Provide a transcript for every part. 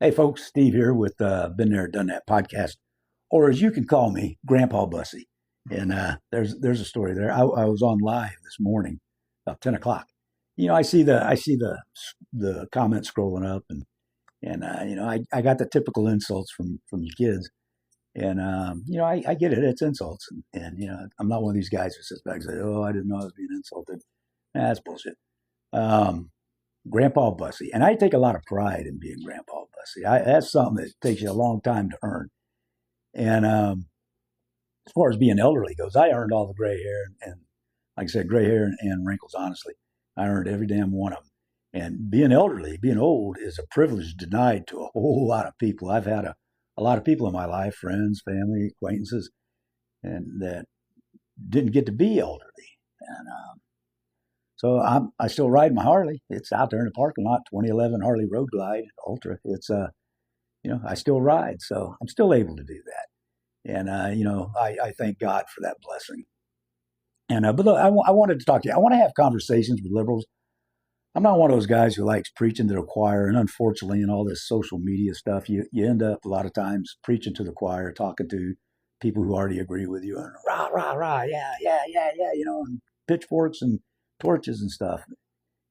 Hey, folks, Steve here with Been There, Done That podcast, or as you can call me, Grandpa Bussy. And there's a story there. I was on live this morning, about 10 o'clock. I see the comments scrolling up, and I got the typical insults from the kids, and I get it. It's insults, and I'm not one of these guys who sits back and says, "Oh, I didn't know I was being insulted." That's bullshit. Um, Grandpa Bussy, and I take a lot of pride in being Grandpa Bussy. That's something that takes you a long time to earn. And as far as being elderly goes, I earned all the gray hair and like I said, gray hair and wrinkles. Honestly, I earned every damn one of them. And being elderly, being old, is a privilege denied to a whole lot of people. I've had a lot of people in my life, friends, family, acquaintances, and that didn't get to be elderly. And so I still ride my Harley. It's out there in the parking lot, 2011 Harley Road Glide Ultra. I still ride, so I'm still able to do that. And I thank God for that blessing. And but look, I wanted to talk to you. I want to have conversations with liberals. I'm not one of those guys who likes preaching to the choir, and unfortunately, in all this social media stuff, you end up a lot of times preaching to the choir, talking to people who already agree with you, and rah rah rah, yeah yeah yeah yeah, and pitchforks and torches and stuff.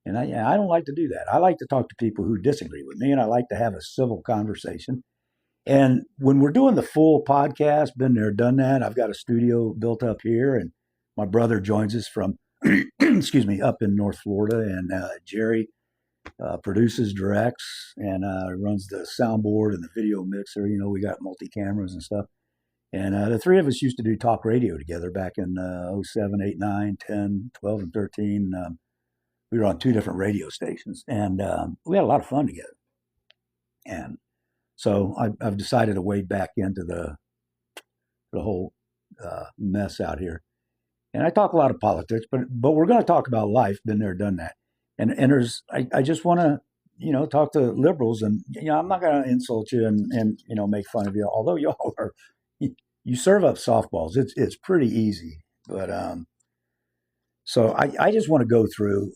And I don't like to do that. I like to talk to people who disagree with me, and I like to have a civil conversation. And when we're doing the full podcast, been there, done that. I've got a studio built up here, and my brother joins us from, excuse me, up in North Florida. And Jerry produces, directs, and runs the soundboard and the video mixer. We got multi cameras and stuff. And the three of us used to do talk radio together back in 07, 8, 9, 10, 12, and 13. We were on two different radio stations, and we had a lot of fun together. And so I've decided to wade back into the whole mess out here. And I talk a lot of politics, but we're going to talk about life. Been there, done that. And I just want to talk to liberals, and I'm not going to insult you and make fun of you. Although y'all are you serve up softballs. It's pretty easy, but so I just want to go through.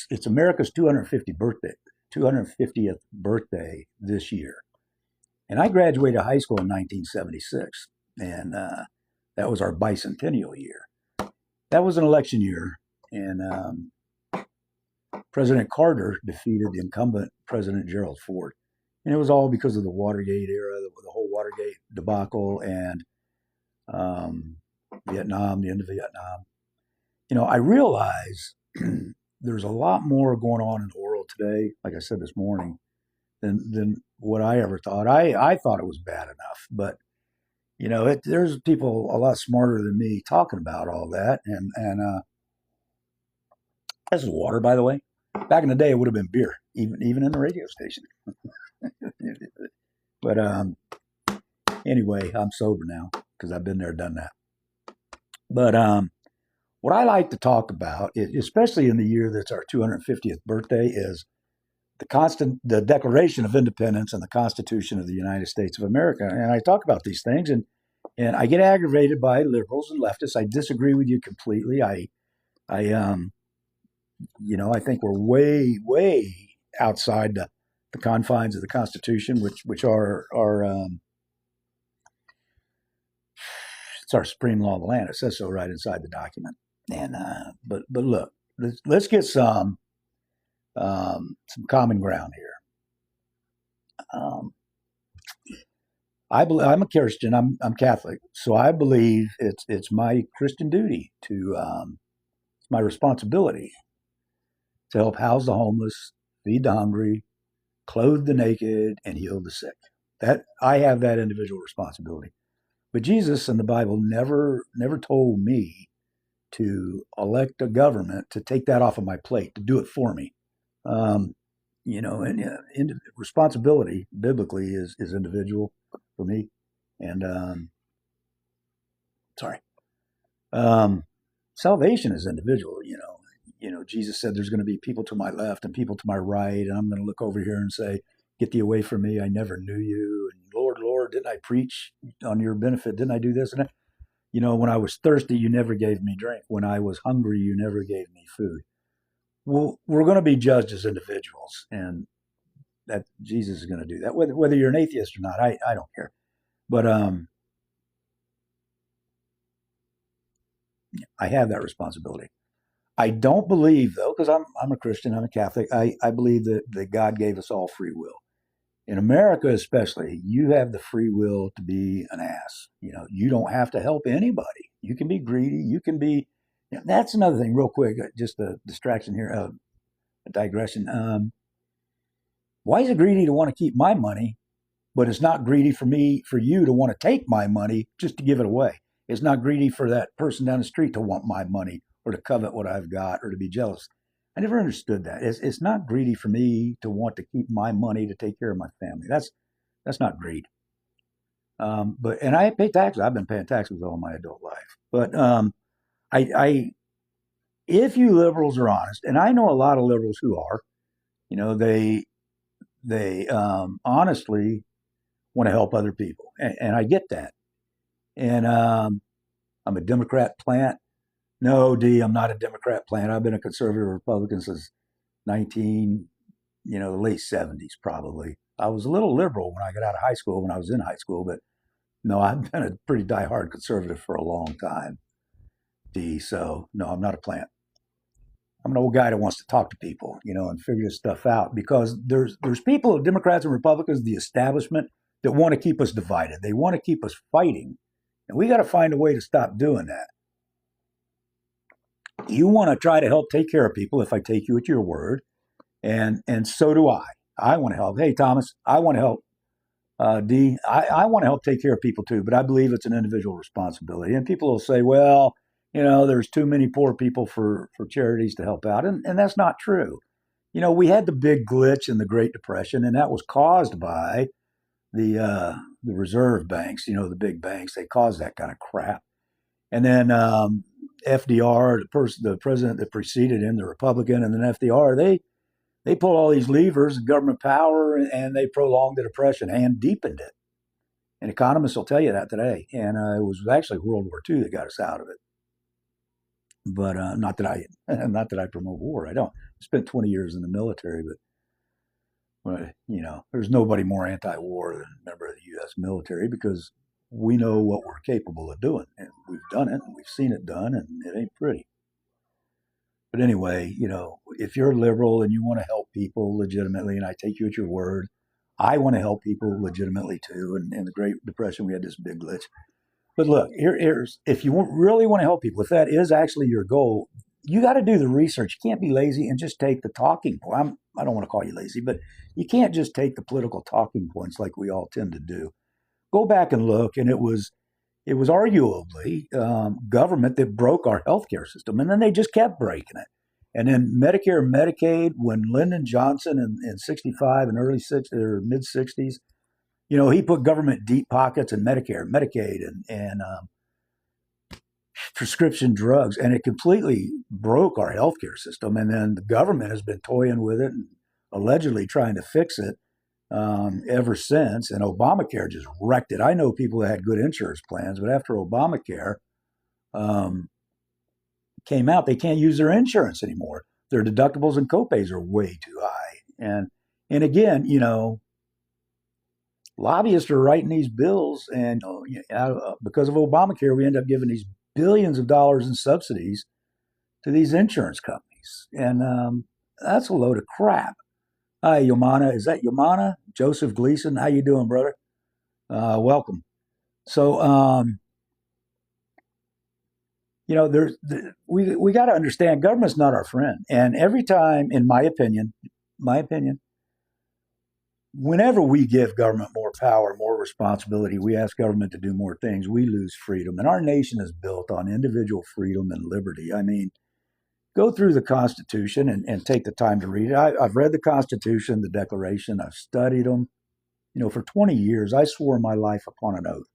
It's America's 250th birthday this year. And I graduated high school in 1976, and that was our bicentennial year. That was an election year, and President Carter defeated the incumbent President Gerald Ford. And it was all because of the Watergate era, the whole Watergate debacle, and Vietnam, the end of Vietnam. I realize there's a lot more going on in the world today, like I said this morning, than what I ever thought. I thought it was bad enough, but there's people a lot smarter than me talking about all that. And this is water, by the way. Back in the day, it would have been beer, even in the radio station. But anyway, I'm sober now because I've been there, done that. But what I like to talk about, especially in the year that's our 250th birthday, is the Declaration of Independence and the Constitution of the United States of America. And I talk about these things, and I get aggravated by liberals and leftists. I disagree with you completely. I think we're way, way outside the confines of the Constitution, which are it's our supreme law of the land. It says so right inside the document. And but look, let's get some common ground here. I'm a Christian. I'm Catholic, so I believe it's my Christian duty to it's my responsibility to help house the homeless, feed the hungry, clothe the naked, and heal the sick. That I have that individual responsibility. But Jesus and the Bible never told me to elect a government to take that off of my plate, to do it for me. Responsibility biblically is individual for me. And sorry, salvation is individual. Jesus said there's going to be people to my left and people to my right, and I'm going to look over here and say, "Get thee away from me! I never knew you." And Lord, Lord, didn't I preach on your benefit? Didn't I do this and that? When I was thirsty, you never gave me drink. When I was hungry, you never gave me food. Well, we're going to be judged as individuals, and that Jesus is going to do that. Whether you're an atheist or not, I don't care. But I have that responsibility. I don't believe though, because I'm a Christian, I'm a Catholic. I believe that God gave us all free will. In America, especially, you have the free will to be an ass. You don't have to help anybody. You can be greedy. You can be. That's another thing, real quick. Just a distraction here, a digression. Why is it greedy to want to keep my money, but it's not greedy for you to want to take my money just to give it away? It's not greedy for that person down the street to want my money or to covet what I've got or to be jealous. I never understood that. It's not greedy for me to want to keep my money to take care of my family. That's not greed. And I pay taxes. I've been paying taxes all my adult life. But I if you liberals are honest, and I know a lot of liberals who are, they honestly want to help other people, and I get that. And I'm a Democrat plant. No, D, I'm not a Democrat plant. I've been a conservative Republican since the late 70s probably. I was a little liberal when I got out of high school, when I was in high school, but no, I've been a pretty diehard conservative for a long time, D. So no, I'm not a plant. I'm an old guy that wants to talk to people, and figure this stuff out because there's people, Democrats and Republicans, the establishment that want to keep us divided. They want to keep us fighting, and we got to find a way to stop doing that. You want to try to help take care of people if I take you at your word, and so do I. I want to help. Hey, Thomas, I want to help. D, I want to help take care of people too, but I believe it's an individual responsibility. And people will say, well, there's too many poor people for charities to help out. And that's not true. We had the big glitch in the Great Depression, and that was caused by the reserve banks, the big banks. They caused that kind of crap. And then FDR, the president that preceded him, the Republican, and then FDR, they pulled all these levers of government power, and they prolonged the Depression and deepened it. And economists will tell you that today. And it was actually World War II that got us out of it. But not that I promote war. I don't. I spent 20 years in the military, but there's nobody more anti-war than a member of the U.S. military because we know what we're capable of doing, and we've done it, and we've seen it done, and it ain't pretty. But anyway, if you're liberal and you want to help people legitimately, and I take you at your word, I want to help people legitimately too. And in the Great Depression, we had this big glitch. But look, here's if you really want to help people, if that is actually your goal, you got to do the research. You can't be lazy and just take the talking point. I don't want to call you lazy, but you can't just take the political talking points like we all tend to do. Go back and look, and it was arguably government that broke our healthcare system, and then they just kept breaking it. And then Medicare and Medicaid, when Lyndon Johnson in 65 and early 60s or mid 60s, he put government deep pockets in Medicare, Medicaid, and prescription drugs, and it completely broke our healthcare system. And then the government has been toying with it and allegedly trying to fix it ever since. And Obamacare just wrecked it. I know people that had good insurance plans, but after Obamacare came out, they can't use their insurance anymore. Their deductibles and copays are way too high. And again, lobbyists are writing these bills, and because of Obamacare, we end up giving these billions of dollars in subsidies to these insurance companies. And that's a load of crap. Hi, Yomana. Is that Yomana? Joseph Gleason. How you doing, brother? Welcome. So, we got to understand government's not our friend. And every time, in my opinion, whenever we give government more power, more responsibility, we ask government to do more things, we lose freedom. And our nation is built on individual freedom and liberty. I mean, go through the Constitution and take the time to read it. I've read the Constitution, the Declaration. I've studied them. For 20 years, I swore my life upon an oath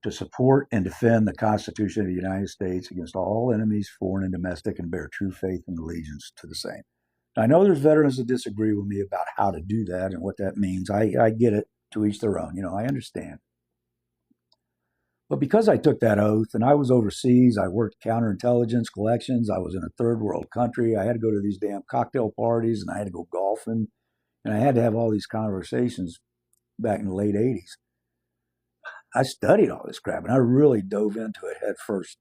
to support and defend the Constitution of the United States against all enemies, foreign and domestic, and bear true faith and allegiance to the same. I know there's veterans that disagree with me about how to do that and what that means. I get it, to each their own. I understand. But because I took that oath and I was overseas, I worked counterintelligence collections. I was in a third world country. I had to go to these damn cocktail parties and I had to go golfing And I had to have all these conversations back in the late 80s. I studied all this crap and I really dove into it head first.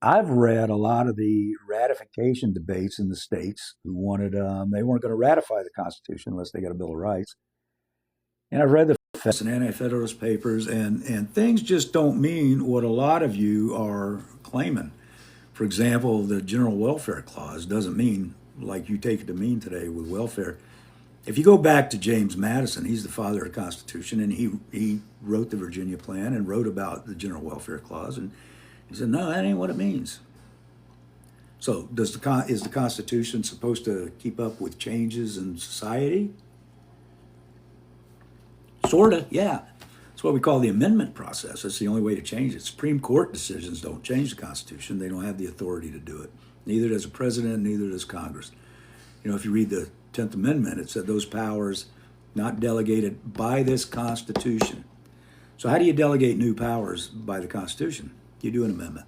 I've read a lot of the ratification debates in the states who wanted, they weren't going to ratify the Constitution unless they got a Bill of Rights. And I've read the and Anti-Federalist papers, and things just don't mean what a lot of you are claiming. For example, the General Welfare Clause doesn't mean like you take it to mean today with welfare. If you go back to James Madison, he's the father of the Constitution, and he wrote the Virginia Plan and wrote about the General Welfare Clause, and he said, no, that ain't what it means. So is the Constitution supposed to keep up with changes in society? Sort of, yeah. It's what we call the amendment process. That's the only way to change it. Supreme Court decisions don't change the Constitution. They don't have the authority to do it. Neither does the president, neither does Congress. You know, if you read the 10th Amendment, it said those powers not delegated by this Constitution. So how do you delegate new powers by the Constitution? You do an amendment.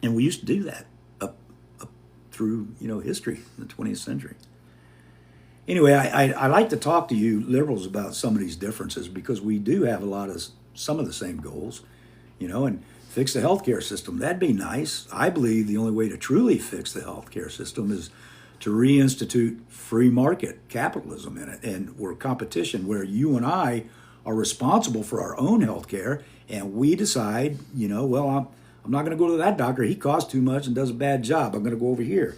And we used to do that up through, history in the 20th century. Anyway, I like to talk to you liberals about some of these differences because we do have some of the same goals, and fix the healthcare system. That'd be nice. I believe the only way to truly fix the healthcare system is to reinstitute free market capitalism in it, and where competition, where you and I are responsible for our own healthcare, and we decide, I'm not going to go to that doctor. He costs too much and does a bad job. I'm going to go over here.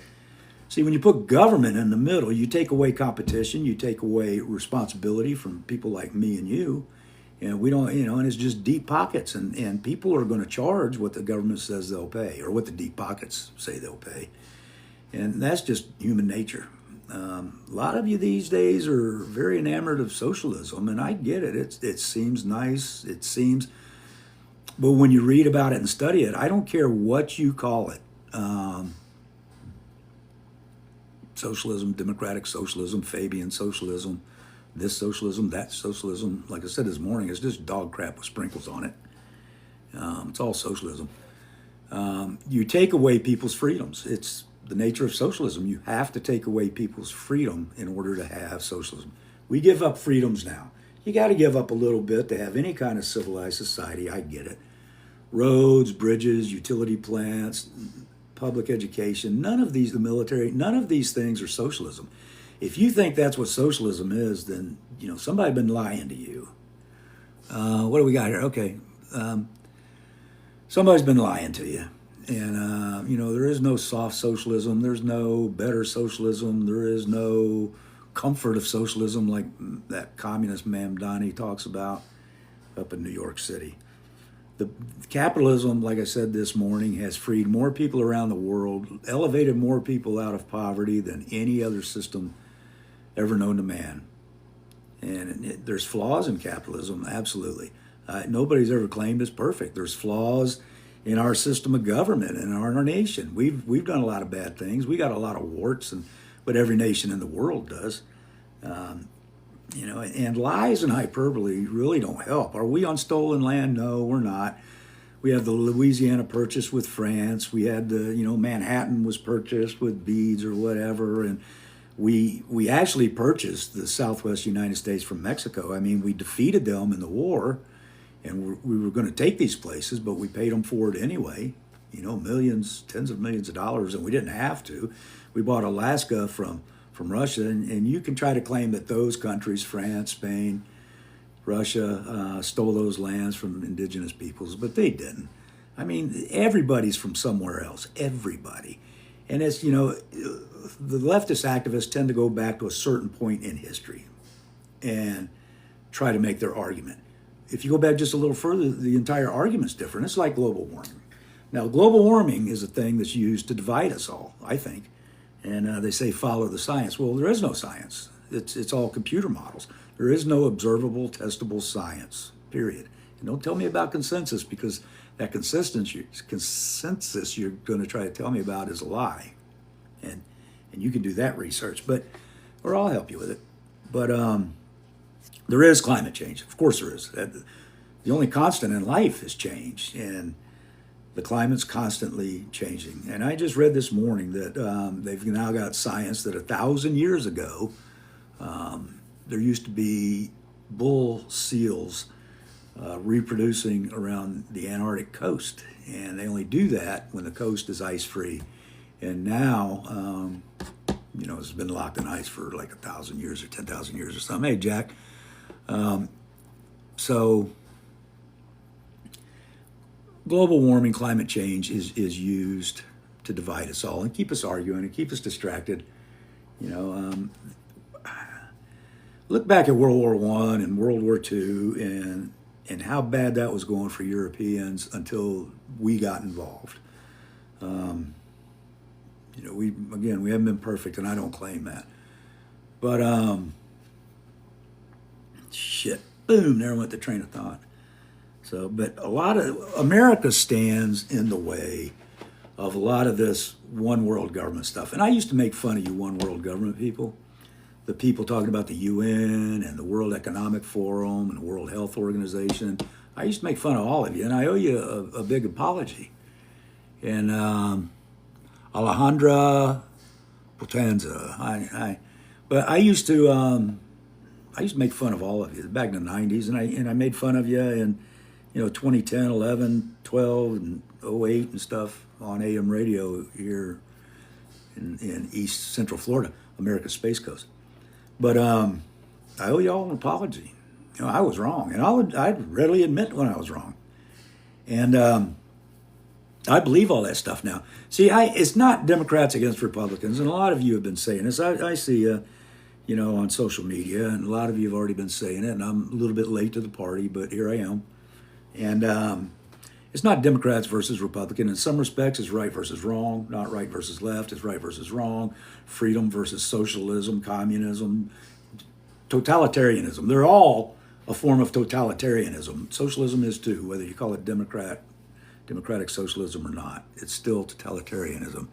See, when you put government in the middle, you take away competition, you take away responsibility from people like me and you. And we don't, and it's just deep pockets. And people are going to charge what the government says they'll pay, or what the deep pockets say they'll pay. And that's just human nature. A lot of you these days are very enamored of socialism, and I get it. It seems nice. But when you read about it and study it, I don't care what you call it. Socialism, democratic socialism, Fabian socialism, this socialism, that socialism. Like I said this morning, it's just dog crap with sprinkles on it. It's all socialism. You take away people's freedoms. It's the nature of socialism. You have to take away people's freedom in order to have socialism. We give up freedoms now. You got to give up a little bit to have any kind of civilized society. I get it. Roads, bridges, utility plants, public education, none of these, the military, none of these things are socialism. If you think that's what socialism is, then, somebody's been lying to you. What do we got here? Okay. Somebody's been lying to you. And, there is no soft socialism. There's no better socialism. There is no comfort of socialism like that communist Mamdani talks about up in New York City. The capitalism, like I said this morning, has freed more people around the world, elevated more people out of poverty than any other system ever known to man. And there's flaws in capitalism, absolutely. Nobody's ever claimed it's perfect. There's flaws in our system of government and our nation. We've done a lot of bad things. We got a lot of warts, but every nation in the world does. And lies and hyperbole really don't help. Are we on stolen land? No, we're not. We have the Louisiana Purchase with France. We had the, Manhattan was purchased with beads or whatever. And we actually purchased the Southwest United States from Mexico. I mean, we defeated them in the war, and we were going to take these places, but we paid them for it anyway. Millions, tens of millions of dollars, and we didn't have to. We bought Alaska from Russia, and you can try to claim that those countries, France, Spain, Russia, stole those lands from indigenous peoples, but they didn't. I mean, everybody's from somewhere else, everybody. And it's, the leftist activists tend to go back to a certain point in history and try to make their argument. If you go back just a little further, the entire argument's different. It's like global warming. Now, global warming is a thing that's used to divide us all, I think. And they say follow the science. Well, there is no science. It's all computer models. There is no observable, testable science, period. And don't tell me about consensus, because that consensus you're going to try to tell me about is a lie. And you can do that research, or I'll help you with it. But there is climate change. Of course there is. The only constant in life is change. And the climate's constantly changing. And I just read this morning that they've now got science that 1,000 years ago, there used to be bull seals reproducing around the Antarctic coast, and they only do that when the coast is ice free. And now, it's been locked in ice for like 1,000 years or 10,000 years or something. Hey, Jack. So global warming, climate change is used to divide us all and keep us arguing and keep us distracted. Look back at World War I and World War II and how bad that was going for Europeans until we got involved. We haven't been perfect, and I don't claim that. But boom, there went the train of thought. So, but a lot of America stands in the way of a lot of this one world government stuff. And I used to make fun of you one world government people, the people talking about the UN and the World Economic Forum and the World Health Organization. I used to make fun of all of you, and I owe you a big apology. And Alejandra Potenza, but I used to make fun of all of you back in the 90s, and I made fun of you in 2010, 11, 12, and 08 and stuff on AM radio here in East Central Florida, America's Space Coast. But I owe you all an apology. I was wrong, and I'd readily admit when I was wrong. And I believe all that stuff now. See, it's not Democrats against Republicans, and a lot of you have been saying this. I see, on social media, and a lot of you have already been saying it, and I'm a little bit late to the party, but here I am. And it's not Democrats versus Republican. In some respects, it's right versus wrong, not right versus left. It's right versus wrong, freedom versus socialism, communism, totalitarianism. They're all a form of totalitarianism. Socialism is too, whether you call it democratic socialism or not. It's still totalitarianism.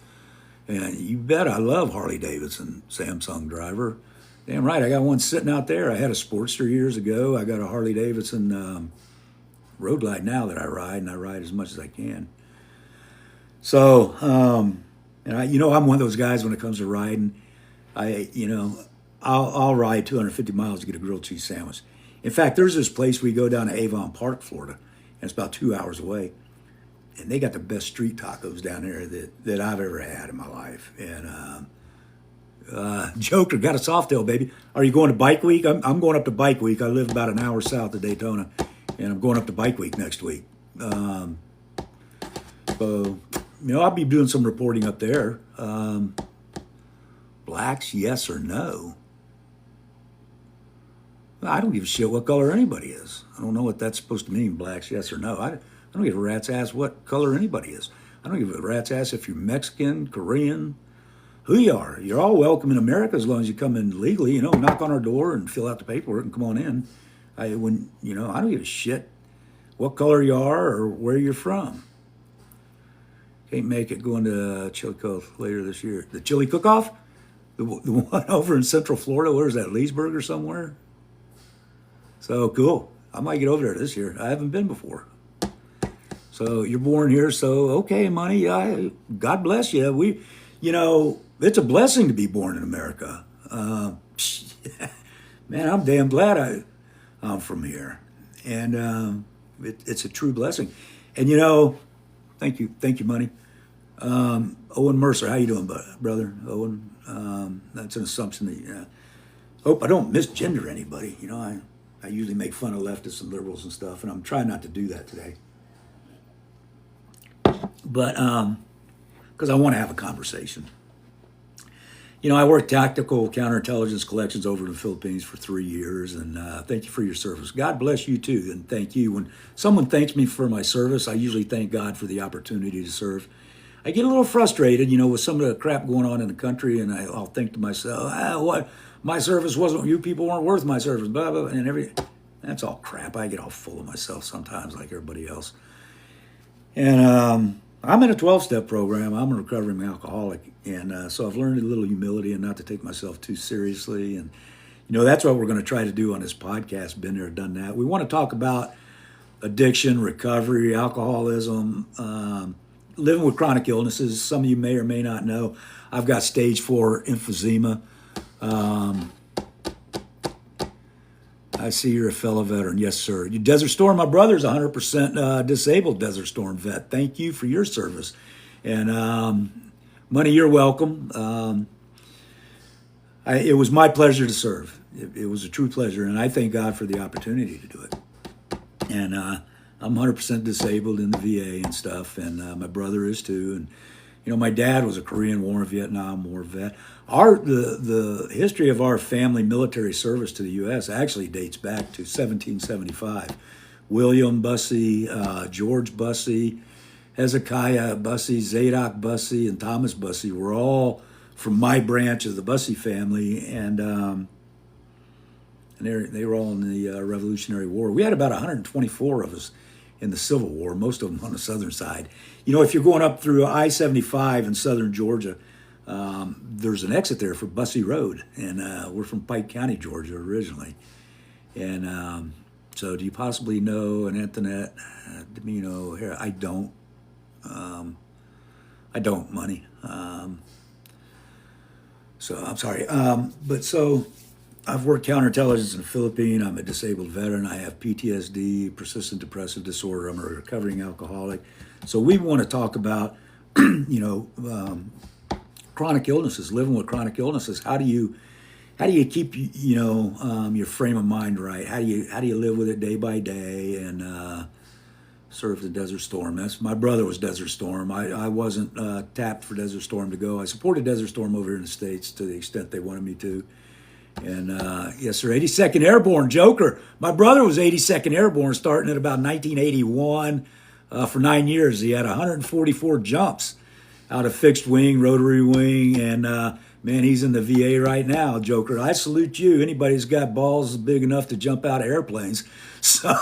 And you bet I love Harley Davidson, Samsung driver. Damn right, I got one sitting out there. I had a Sportster years ago. I got a Harley Davidson Road Glide now that I ride, and I ride as much as I can. So, and I'm one of those guys when it comes to riding. I'll ride 250 miles to get a grilled cheese sandwich. In fact, there's this place we go down to Avon Park, Florida, and it's about 2 hours away. And they got the best street tacos down there that I've ever had in my life. And Joker got a Softail, baby. Are you going to Bike Week? I'm going up to Bike Week. I live about an hour south of Daytona, and I'm going up to Bike Week next week. So, I'll be doing some reporting up there. Blacks, yes or no? I don't give a shit what color anybody is. I don't know what that's supposed to mean, blacks, yes or no. I don't give a rat's ass what color anybody is. I don't give a rat's ass if you're Mexican, Korean, who you are. You're all welcome in America as long as you come in legally, knock on our door and fill out the paperwork and come on in. I don't give a shit what color you are or where you're from. Can't make it going to Chili Cook later this year. The Chili Cook-Off? The one over in Central Florida, where is that, Leesburg or somewhere? So cool. I might get over there this year. I haven't been before. So you're born here, so okay, money. God bless you. It's a blessing to be born in America. Man, I'm damn glad I'm from here, and it's a true blessing. And thank you, money. Owen Mercer, how you doing, brother? Owen, that's an assumption that hope I don't misgender anybody. I usually make fun of leftists and liberals and stuff, and I'm trying not to do that today. But because I want to have a conversation. I worked tactical counterintelligence collections over in the Philippines for 3 years, and thank you for your service. God bless you too, and thank you. When someone thanks me for my service, I usually thank God for the opportunity to serve. I get a little frustrated, with some of the crap going on in the country, and I'll think to myself, what? My service wasn't, you people weren't worth my service, blah, blah, and that's all crap. I get all full of myself sometimes like everybody else. And I'm in a 12-step program. I'm a recovering alcoholic. And so I've learned a little humility and not to take myself too seriously. And, that's what we're going to try to do on this podcast. Been there, done that. We want to talk about addiction, recovery, alcoholism, living with chronic illnesses. Some of you may or may not know, I've got stage 4 emphysema. I see you're a fellow veteran. Yes, sir. You Desert Storm, my brother's 100% disabled Desert Storm vet. Thank you for your service. And Money, you're welcome. It was my pleasure to serve. It was a true pleasure, and I thank God for the opportunity to do it. And I'm 100% disabled in the VA and stuff, and my brother is too. And my dad was a Korean War, Vietnam War vet. The history of our family military service to the U.S. actually dates back to 1775. William Bussey, George Bussey, Hezekiah Bussey, Zadok Bussey, and Thomas Bussey were all from my branch of the Bussey family, and they were all in the Revolutionary War. We had about 124 of us in the Civil War, most of them on the southern side. If you're going up through I-75 in southern Georgia, there's an exit there for Bussey Road, and we're from Pike County, Georgia originally. And so do you possibly know an Antoinette Domino here? I don't. Money. So I'm sorry. So I've worked counterintelligence in the Philippines. I'm a disabled veteran. I have PTSD, persistent depressive disorder. I'm a recovering alcoholic. So we want to talk about, chronic illnesses, living with chronic illnesses. How do you keep, your frame of mind right? How do you live with it day by day and serve the Desert Storm? My brother was Desert Storm. I wasn't tapped for Desert Storm to go. I supported Desert Storm over here in the States to the extent they wanted me to. And yes, sir, 82nd Airborne, Joker. My brother was 82nd Airborne starting at about 1981 for 9 years. He had 144 jumps out of fixed wing, rotary wing, and man, he's in the VA right now, Joker. I salute you. Anybody's got balls big enough to jump out of airplanes. So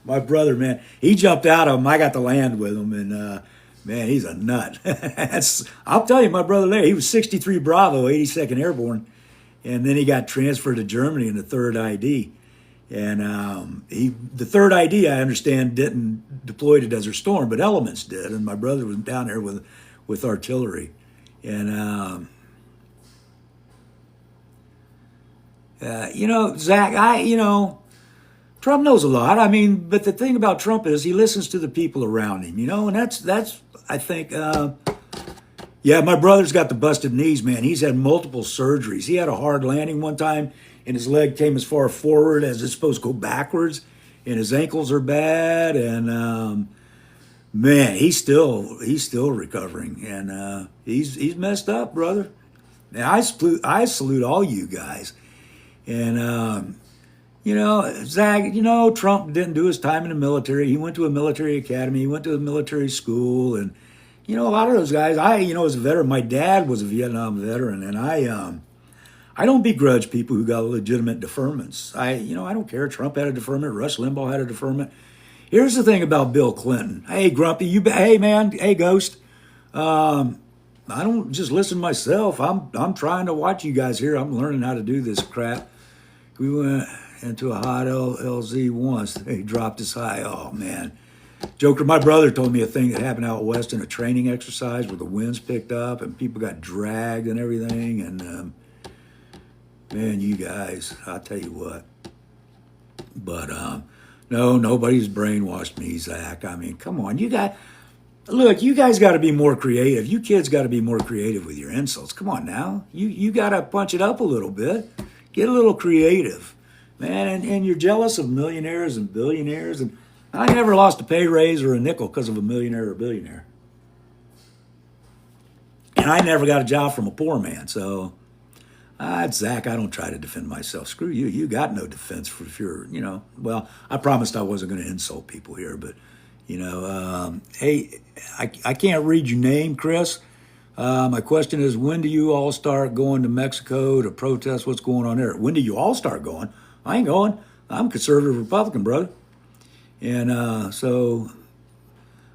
my brother, man, he jumped out of them. I got to land with him, and man, he's a nut. I'll tell you, my brother there, he was 63 Bravo, 82nd Airborne. And then he got transferred to Germany in the 3rd ID. And the 3rd ID, I understand, didn't deploy to Desert Storm, but Elements did. And my brother was down there with artillery. And, Zach, Trump knows a lot. I mean, but the thing about Trump is he listens to the people around him, and that's I think, yeah, my brother's got the busted knees, man. He's had multiple surgeries. He had a hard landing one time, and his leg came as far forward as it's supposed to go backwards, and his ankles are bad. And man, he's still recovering, and he's messed up, brother. And I salute all you guys, and Zach, Trump didn't do his time in the military. He went to a military academy. He went to a military school, and a lot of those guys, as a veteran, my dad was a Vietnam veteran, and I don't begrudge people who got legitimate deferments. I don't care. Trump had a deferment. Rush Limbaugh had a deferment. Here's the thing about Bill Clinton. Hey, Grumpy, hey, man, hey, Ghost. I don't just listen to myself. I'm trying to watch you guys here. I'm learning how to do this crap. We went into a hot LZ once. They dropped us high. Oh, man. Joker, my brother told me a thing that happened out west in a training exercise where the winds picked up and people got dragged and everything. And, man, you guys, I'll tell you what. But, no, nobody's brainwashed me, Zach. I mean, come on. You guys got to be more creative. You kids got to be more creative with your insults. Come on now. You got to punch it up a little bit. Get a little creative, man. And you're jealous of millionaires and billionaires, and I never lost a pay raise or a nickel because of a millionaire or billionaire. And I never got a job from a poor man. So, Zach, I don't try to defend myself. Screw you. You got no defense for if you're, well, I promised I wasn't going to insult people here. But, hey, I can't read your name, Chris. My question is, when do you all start going to Mexico to protest what's going on there? When do you all start going? I ain't going. I'm a conservative Republican, brother. And so,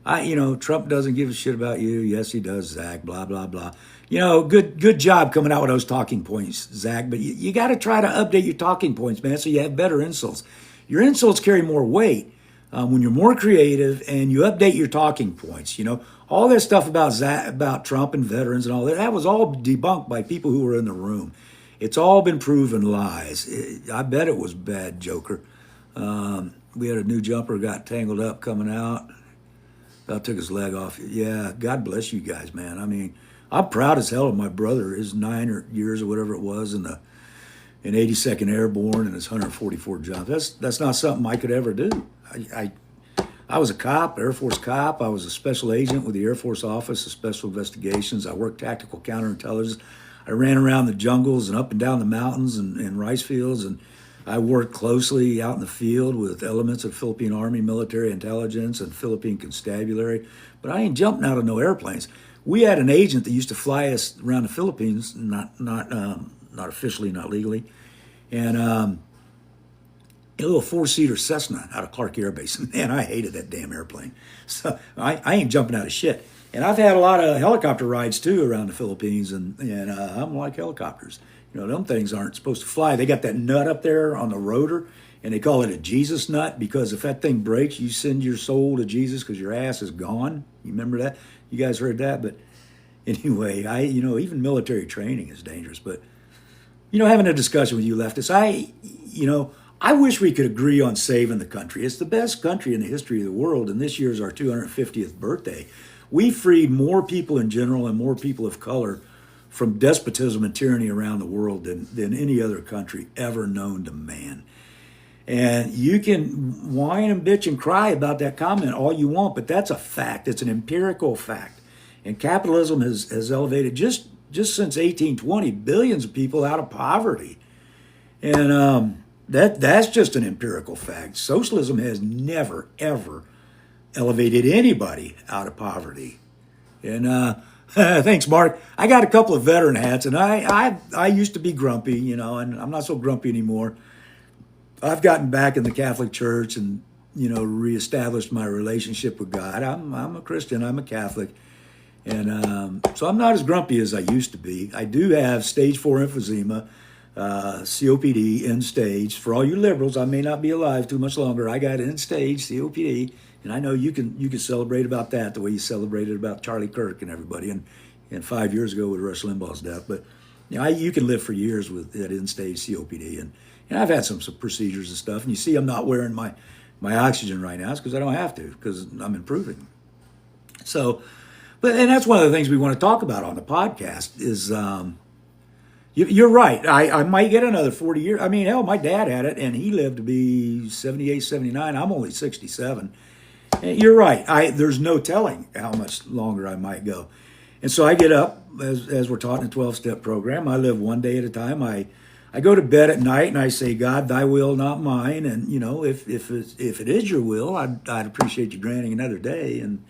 Trump doesn't give a shit about you. Yes, he does, Zach, blah, blah, blah. Good job coming out with those talking points, Zach. But you got to try to update your talking points, man, so you have better insults. Your insults carry more weight when you're more creative and you update your talking points. All that stuff about Trump and veterans and all that was all debunked by people who were in the room. It's all been proven lies. I bet it was bad, Joker. We had a new jumper, got tangled up coming out. About took his leg off. Yeah, God bless you guys, man. I mean, I'm proud as hell of my brother. His 9 years or whatever it was in 82nd Airborne and his 144 jumps. That's not something I could ever do. I was a cop, Air Force cop. I was a special agent with the Air Force Office of Special Investigations. I worked tactical counterintelligence. I ran around the jungles and up and down the mountains and rice fields, and I worked closely out in the field with elements of Philippine Army military intelligence and Philippine constabulary. But I ain't jumping out of no airplanes. We had an agent that used to fly us around the Philippines, not officially, not legally, and a little four-seater Cessna out of Clark Air Base. Man, I hated that damn airplane. So I ain't jumping out of shit. And I've had a lot of helicopter rides too around the Philippines, and I'm like helicopters. You know, them things aren't supposed to fly. They got that nut up there on the rotor, and they call it a Jesus nut because if that thing breaks, you send your soul to Jesus because your ass is gone. You remember that? You guys heard that? But anyway, even military training is dangerous. But having a discussion with you leftists, I wish we could agree on saving the country. It's the best country in the history of the world, and this year's our 250th birthday. We freed more people in general and more people of color from despotism and tyranny around the world than any other country ever known to man. And you can whine and bitch and cry about that comment all you want, but that's a fact. It's an empirical fact. And capitalism has elevated just since 1820 billions of people out of poverty. And that's just an empirical fact. Socialism has never, ever elevated anybody out of poverty. And thanks, Mark. I got a couple of veteran hats, and I used to be grumpy, and I'm not so grumpy anymore. I've gotten back in the Catholic Church and reestablished my relationship with God. I'm a Christian. I'm a Catholic, and so I'm not as grumpy as I used to be. I do have stage 4 emphysema, COPD, end stage. For all you liberals, I may not be alive too much longer. I got end stage COPD. And I know you can celebrate about that the way you celebrated about Charlie Kirk and everybody, and 5 years ago with Rush Limbaugh's death. But you can live for years with that end-stage COPD, and I've had some procedures and stuff. And you see, I'm not wearing my oxygen right now. It's because I don't have to, because I'm improving. So, and that's one of the things we want to talk about on the podcast is you're right. I might get another 40 years. I mean, hell, my dad had it, and he lived to be 78, 79. I'm only 67. You're right. There's no telling how much longer I might go. And so I get up, as we're taught in a 12-step program. I live one day at a time. I go to bed at night and I say, God, thy will, not mine. And, if it is your will, I'd appreciate you granting another day. And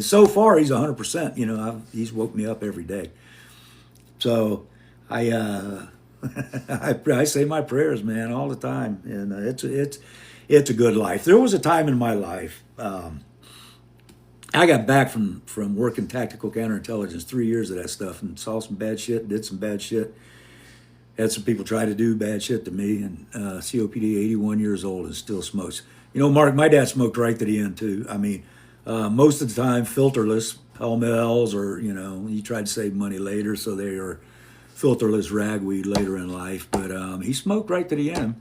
so far, he's 100%. He's woke me up every day. So I say my prayers, man, all the time. And it's a good life. There was a time in my life, I got back from working tactical counterintelligence, 3 years of that stuff, and saw some bad shit, did some bad shit. Had some people try to do bad shit to me, and COPD, 81 years old, and still smokes. Mark, my dad smoked right to the end, too. I mean, most of the time, filterless, Pall Malls, or, he tried to save money later, so they are filterless ragweed later in life. But he smoked right to the end.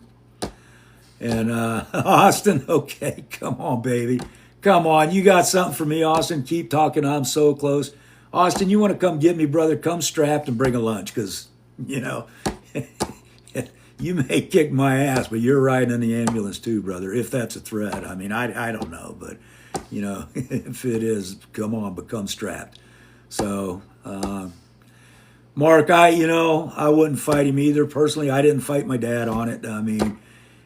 And Austin, okay, come on, baby. Come on, you got something for me, Austin. Keep talking, I'm so close. Austin, you want to come get me, brother? Come strapped and bring a lunch, because, you may kick my ass, but you're riding in the ambulance too, brother, if that's a threat. I mean, I don't know, but, if it is, come on, but come strapped. So, Mark, I wouldn't fight him either. Personally, I didn't fight my dad on it. I mean,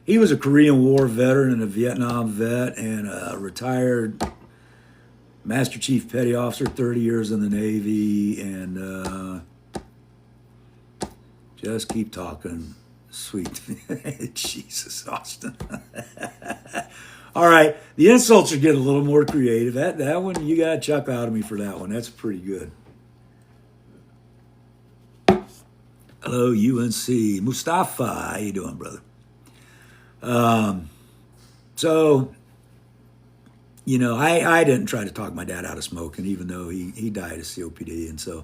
he was a Korean War veteran and a Vietnam vet and a retired Master Chief Petty Officer, 30 years in the Navy, and just keep talking. Sweet. Jesus, Austin. All right, the insults are getting a little more creative. That one, you got to chuck out of me for that one. That's pretty good. Hello, UNC. Mustafa, how you doing, brother? So, I didn't try to talk my dad out of smoking, even though he died of COPD. And so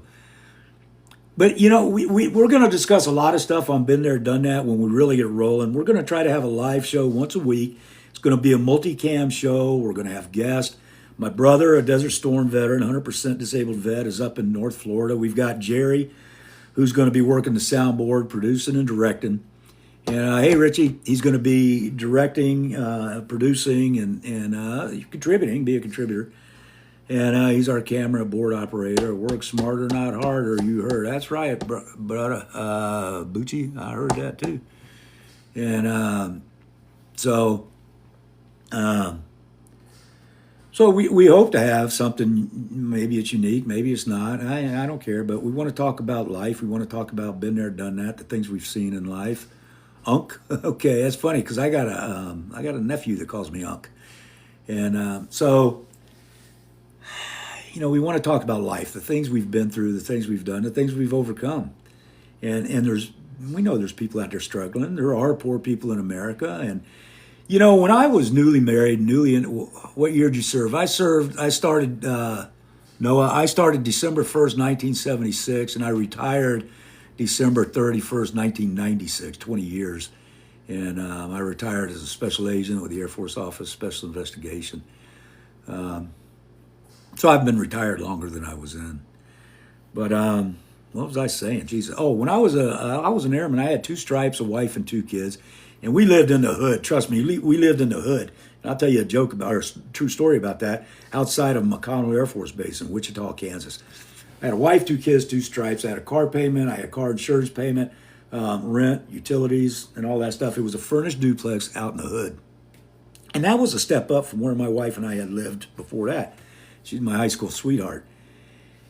But we're going to discuss a lot of stuff on Been There, Done That when we really get rolling. We're going to try to have a live show once a week. It's going to be a multicam show. We're going to have guests. My brother, a Desert Storm veteran, 100% disabled vet, is up in North Florida. We've got Jerry, who's going to be working the soundboard, producing and directing. And hey, Richie, he's going to be directing, producing, and contributing, be a contributor. And he's our camera board operator. Work smarter, not harder. You heard that's right, brother. Bucci, I heard that too. And so, um, so we hope to have something. Maybe it's unique, maybe it's not. I don't care. But we want to talk about life. We want to talk about been there, done that, the things we've seen in life. Unc, okay, that's funny because I got a nephew that calls me Unc, and so we want to talk about life, the things we've been through, the things we've done, the things we've overcome. And we know there's people out there struggling. There are poor people in America. And, when I was newly married, what year did you serve? I started, Noah, I started December 1st, 1976, and I retired December 31st, 1996, 20 years. And I retired as a special agent with the Air Force Office Special Investigation. So I've been retired longer than I was in. But what was I saying? Jesus. Oh, when I was an airman, I had 2 stripes, a wife, and 2 kids, and we lived in the hood. Trust me, we lived in the hood. And I'll tell you a joke about, or a true story about that. Outside of McConnell Air Force Base in Wichita, Kansas, I had a wife, 2 kids, 2 stripes. I had a car payment. I had car insurance payment, rent, utilities, and all that stuff. It was a furnished duplex out in the hood, and that was a step up from where my wife and I had lived before that. She's my high school sweetheart.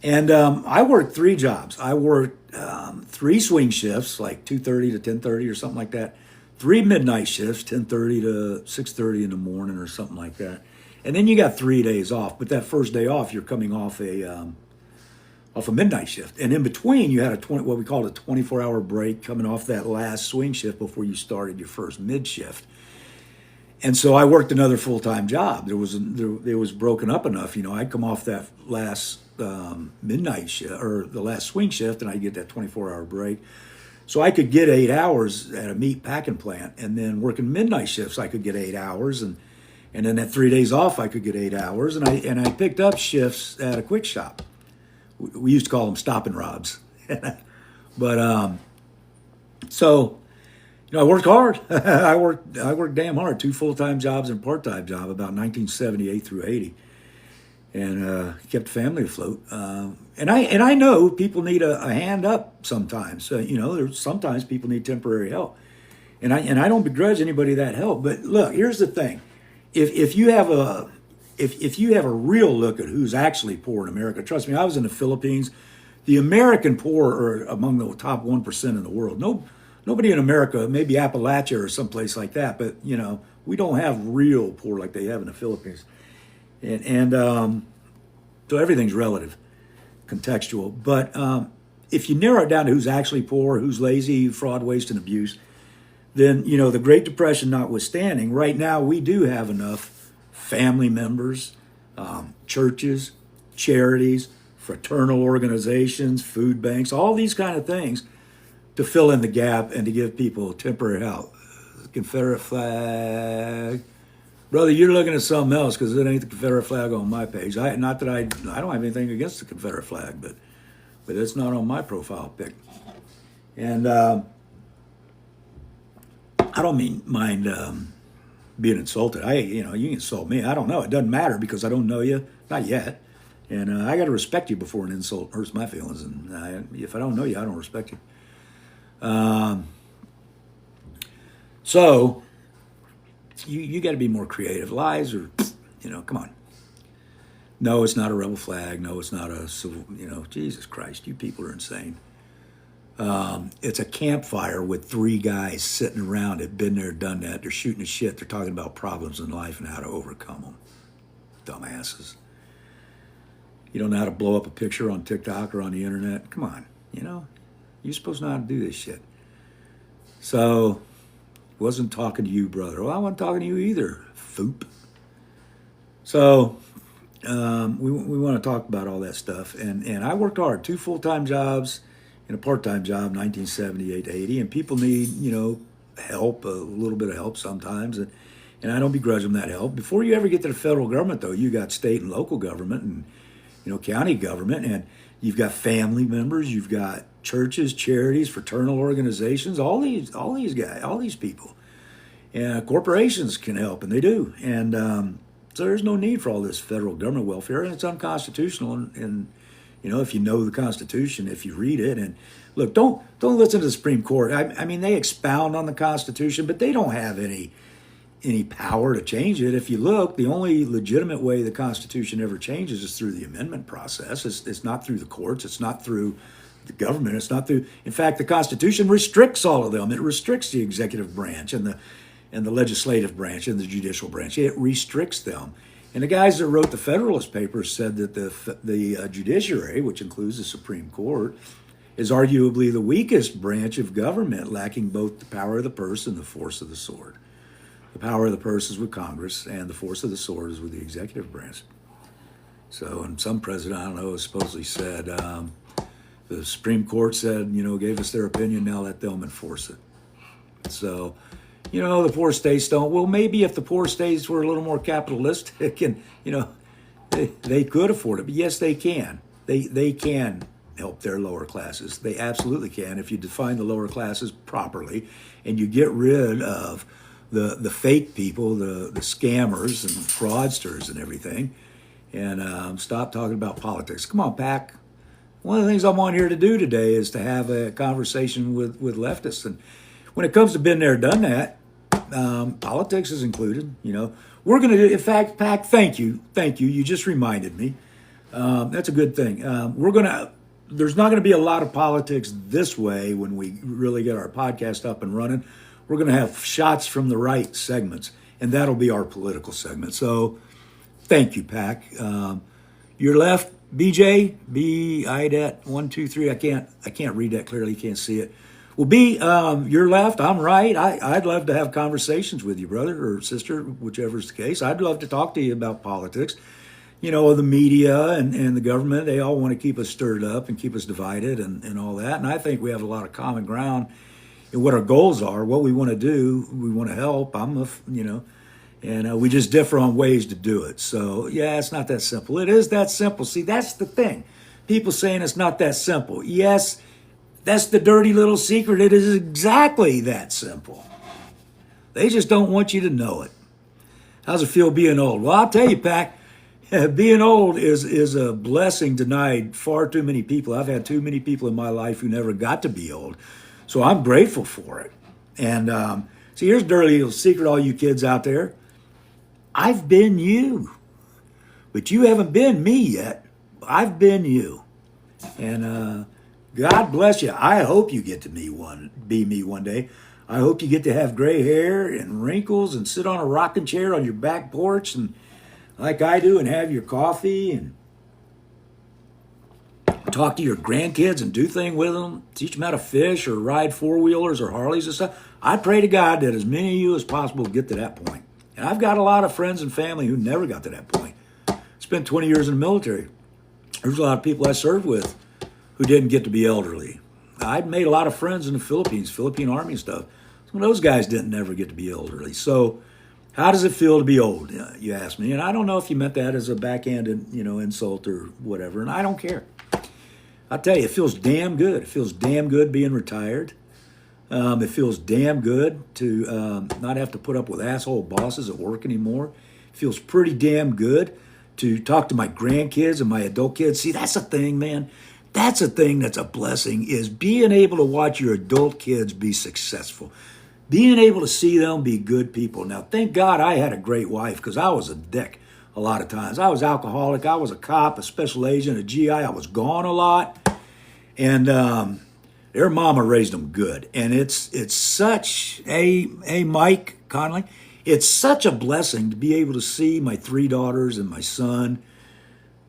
And I worked 3 jobs. I worked 3 swing shifts, like 2:30 to 10:30 or something like that. 3 midnight shifts, 10:30 to 6:30 in the morning or something like that. And then you got 3 days off. But that first day off, you're coming off a midnight shift. And in between, you had what we called a 24-hour break coming off that last swing shift before you started your first mid shift. And so I worked another full-time job. It was broken up enough. I'd come off that last midnight shift or the last swing shift, and I'd get that 24-hour break. So I could get 8 hours at a meat packing plant, and then working midnight shifts, I could get 8 hours, and then at 3 days off, I could get 8 hours, and I picked up shifts at a quick shop. We used to call them stop and robs, but so. I worked hard. I worked damn hard. 2 full-time jobs and a part-time job about 1978 through 80, and kept the family afloat. And I know people need a hand up sometimes. There's sometimes people need temporary help, and I don't begrudge anybody that help. But look, here's the thing: if you have a real look at who's actually poor in America, trust me, I was in the Philippines. The American poor are among the top 1% in the world. Nobody in America, maybe Appalachia or someplace like that, but we don't have real poor like they have in the Philippines, and so everything's relative, contextual. But if you narrow it down to who's actually poor, who's lazy, fraud, waste, and abuse, then the Great Depression notwithstanding, right now we do have enough family members, churches, charities, fraternal organizations, food banks, all these kind of things to fill in the gap and to give people temporary help. Confederate flag. Brother, you're looking at something else because it ain't the Confederate flag on my page. I don't have anything against the Confederate flag, but it's not on my profile pic. And I don't mind being insulted. You can insult me. I don't know. It doesn't matter because I don't know you. Not yet. And I got to respect you before an insult hurts my feelings. And if I don't know you, I don't respect you. So you got to be more creative. Lies or, come on. No, it's not a rebel flag. No, it's not a civil, Jesus Christ, you people are insane. It's a campfire with 3 guys sitting around it, been there, done that. They're shooting the shit. They're talking about problems in life and how to overcome them. Dumbasses. You don't know how to blow up a picture on TikTok or on the internet. Come on, you're supposed to know how to do this shit. So, wasn't talking to you, brother. Well, I wasn't talking to you either, foop. So, we want to talk about all that stuff. And I worked hard, 2 full-time jobs, in a part-time job, 1978 to 80, and people need, help, a little bit of help sometimes, and I don't begrudge them that help. Before you ever get to the federal government, though, you got state and local government and county government, and you've got family members, you've got churches, charities, fraternal organizations, all these guys, all these people, and corporations can help, and they do, and so there's no need for all this federal government welfare, and it's unconstitutional. And if you know the Constitution, if you read it, and look, don't listen to the Supreme Court. I mean, they expound on the Constitution, but they don't have any power to change it. If you look, the only legitimate way the Constitution ever changes is through the amendment process. It's not through the courts. It's not through the government. It's not through. In fact, the Constitution restricts all of them. It restricts the executive branch and the legislative branch and the judicial branch. It restricts them. And the guys that wrote the Federalist Papers said that the judiciary, which includes the Supreme Court, is arguably the weakest branch of government, lacking both the power of the purse and the force of the sword. The power of the purse is with Congress, and the force of the sword is with the executive branch. So, and some president, I don't know, supposedly said, the Supreme Court said, gave us their opinion, now let them enforce it. So, the poor states don't. Well, maybe if the poor states were a little more capitalistic and, they could afford it. But yes, they can. They can help their lower classes. They absolutely can if you define the lower classes properly and you get rid of the fake people, the scammers and fraudsters and everything, and stop talking about politics. Come on, Pac. One of the things I'm on here to do today is to have a conversation with leftists. And when it comes to been there, done that, politics is included. We're going to do, in fact, Pac, thank you. You just reminded me. That's a good thing. There's not going to be a lot of politics this way when we really get our podcast up and running. We're going to have shots from the right segments, and that'll be our political segment. So thank you, Pac. Your left, BJ, B-I-Det-123. I can't read that clearly. You can't see it. Well, B, you're left. I'm right. I'd love to have conversations with you, brother or sister, whichever's the case. I'd love to talk to you about politics. The media and the government, they all want to keep us stirred up and keep us divided and all that. And I think we have a lot of common ground in what our goals are, what we want to do. We want to help. And we just differ on ways to do it. So, yeah, it's not that simple. It is that simple. See, that's the thing. People saying it's not that simple. Yes, that's the dirty little secret. It is exactly that simple. They just don't want you to know it. How's it feel being old? Well, I'll tell you, Pac, being old is a blessing denied far too many people. I've had too many people in my life who never got to be old. So I'm grateful for it. And see, here's a dirty little secret, all you kids out there. I've been you, but you haven't been me yet. I've been you. And God bless you. I hope you get to be me one day. I hope you get to have gray hair and wrinkles and sit on a rocking chair on your back porch and like I do and have your coffee and talk to your grandkids and do things with them, teach them how to fish or ride four-wheelers or Harleys and stuff. I pray to God that as many of you as possible get to that point. And I've got a lot of friends and family who never got to that point. Spent 20 years in the military. There's a lot of people I served with who didn't get to be elderly. I'd made a lot of friends in the Philippines, Philippine Army and stuff. Some of those guys didn't ever get to be elderly. So how does it feel to be old, you ask me? And I don't know if you meant that as a backhanded, insult or whatever, and I don't care. I'll tell you, it feels damn good. It feels damn good being retired. It feels damn good to not have to put up with asshole bosses at work anymore. It feels pretty damn good to talk to my grandkids and my adult kids. See, that's a thing, man. That's a thing that's a blessing, is being able to watch your adult kids be successful. Being able to see them be good people. Now, thank God I had a great wife, because I was a dick a lot of times. I was alcoholic. I was a cop, a special agent, a GI. I was gone a lot. And their mama raised them good. And it's such Mike Conley, it's such a blessing to be able to see my three daughters and my son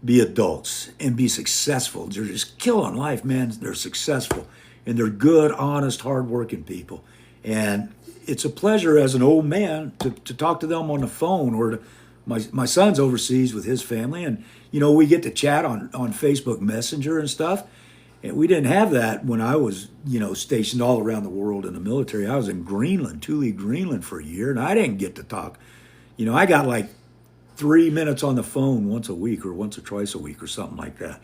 be adults and be successful. They're just killing life, man. They're successful. And they're good, honest, hardworking people. And it's a pleasure as an old man to talk to them on the phone, or my son's overseas with his family. And, we get to chat on Facebook Messenger and stuff. And we didn't have that when I was, stationed all around the world in the military. I was in Greenland, Thule, Greenland for a year, and I didn't get to talk. I got like 3 minutes on the phone once a week or once or twice a week or something like that.